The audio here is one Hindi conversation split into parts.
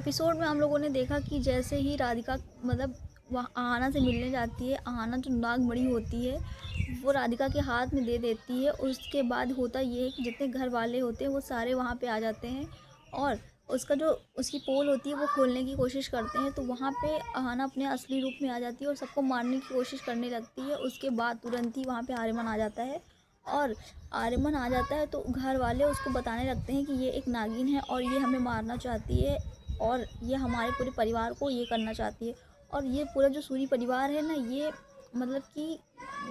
एपिसोड में हम लोगों ने देखा कि जैसे ही राधिका मतलब वहाँ आहाना से मिलने जाती है, आहाना जो नागमणि होती है वो राधिका के हाथ में दे देती है। उसके बाद होता ये है कि जितने घर वाले होते हैं वो सारे वहाँ पे आ जाते हैं और उसका जो उसकी पोल होती है वो खोलने की कोशिश करते हैं। तो वहाँ पे आहाना अपने असली रूप में आ जाती है और सबको मारने की कोशिश करने लगती है। उसके बाद तुरंत ही वहाँ पे आर्यमन आ जाता है और आर्यमन आ जाता है तो घर वाले उसको बताने लगते हैं कि ये एक नागिन है और ये हमें मारना चाहती है और ये हमारे पूरे परिवार को ये करना चाहती है। और ये पूरा जो सूरी परिवार है ना, ये मतलब कि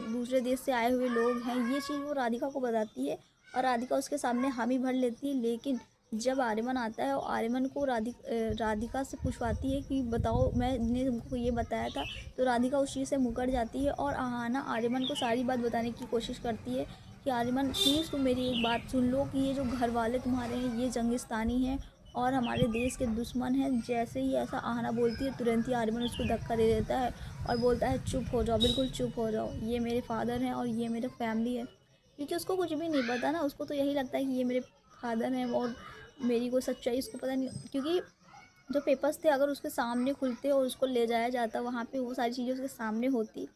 दूसरे देश से आए हुए लोग हैं, ये चीज़ वो राधिका को बताती है और राधिका उसके सामने हामी भर लेती है। लेकिन जब आर्यमन आता है और आर्यमन को राधिका से पूछवाती है कि बताओ मैंने तुमको ये बताया था, तो राधिका उस चीज़ से मुकर जाती है और आहाना आर्यमन को सारी बात बताने की कोशिश करती है कि आर्यमन प्लीज़ तुम मेरी एक बात सुन लो कि ये जो घर वाले तुम्हारे हैं ये जंगिस्तानी हैं और हमारे देश के दुश्मन हैं। जैसे ही ऐसा आहाना बोलती है तुरंत ही आर्यमन उसको धक्का दे देता है और बोलता है चुप हो जाओ, बिल्कुल चुप हो जाओ, ये मेरे फादर हैं और ये मेरे फैमिली है। क्योंकि उसको कुछ भी नहीं पता ना, उसको तो यही लगता है कि ये मेरे फादर हैं और मेरी कोई सच्चाई उसको पता नहीं। क्योंकि जो पेपर्स थे अगर उसके सामने खुलते और उसको ले जाया जाता वहाँ पे, वो सारी चीज़ें उसके सामने होती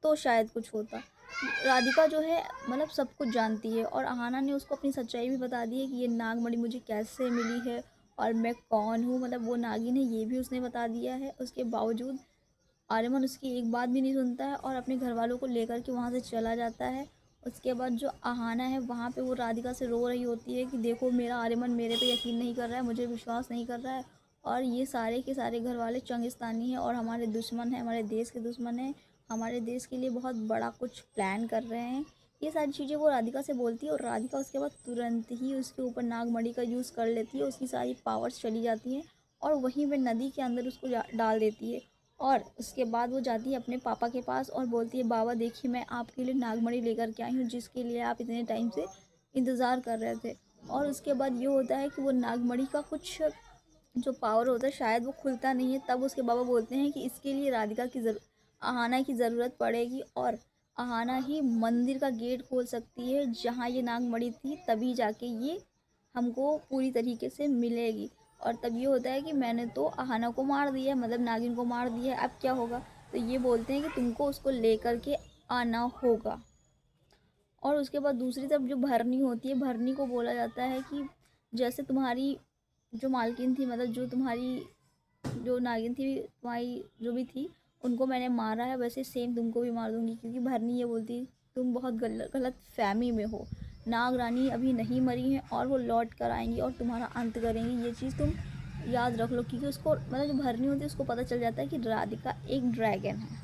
तो शायद कुछ होता। राधिका जो है मतलब सब कुछ जानती है और आहाना ने उसको अपनी सच्चाई भी बता दी है कि ये नागमणि मुझे कैसे मिली है और मैं कौन हूँ, मतलब वो नागिन है ये भी उसने बता दिया है। उसके बावजूद आर्यमन उसकी एक बात भी नहीं सुनता है और अपने घर वालों को लेकर के वहाँ से चला जाता है। उसके बाद जो आहाना है वहाँ पे वो राधिका से रो रही होती है कि देखो मेरा आर्यमन मेरे पे यकीन नहीं कर रहा है, मुझे विश्वास नहीं कर रहा है और ये सारे के सारे घर वाले चंगिस्तानी हैं और हमारे दुश्मन हैं, हमारे देश के दुश्मन हैं, हमारे देश के लिए बहुत बड़ा कुछ प्लान कर रहे हैं। ये सारी चीज़ें वो राधिका से बोलती है और राधिका उसके बाद तुरंत ही उसके ऊपर नागमणि का यूज़ कर लेती है, उसकी सारी पावर्स चली जाती हैं और वहीं पे नदी के अंदर उसको डाल देती है। और उसके बाद वो जाती है अपने पापा के पास और बोलती है बाबा देखिए मैं आपके लिए नागमणि लेकर के आई हूँ जिसके लिए आप इतने टाइम से इंतज़ार कर रहे थे। और उसके बाद ये होता है कि वो नागमणि का कुछ जो पावर होता है शायद वो खुलता नहीं है। तब उसके बाबा बोलते हैं कि इसके लिए राधिका की आहाना की ज़रूरत पड़ेगी और आहाना ही मंदिर का गेट खोल सकती है जहाँ ये नागमणि थी, तभी जाके ये हमको पूरी तरीके से मिलेगी। और तब ये होता है कि मैंने तो आहाना को मार दिया, मतलब नागिन को मार दिया, अब क्या होगा। तो ये बोलते हैं कि तुमको उसको लेकर के आना होगा। और उसके बाद दूसरी तरफ जो भरनी होती है, भरनी को बोला जाता है कि जैसे तुम्हारी जो मालकिन थी, मतलब जो तुम्हारी जो नागिन थी तुम्हारी जो भी थी, उनको मैंने मारा है वैसे सेम तुमको भी मार दूंगी। क्योंकि भरनी ये बोलती तुम बहुत गलत गलत फहमी में हो, नाग रानी अभी नहीं मरी हैं और वो लौट कर आएंगी और तुम्हारा अंत करेंगी, ये चीज़ तुम याद रख लो। क्योंकि उसको मतलब जो भरनी होती है उसको पता चल जाता है कि राधिका एक ड्रैगन है।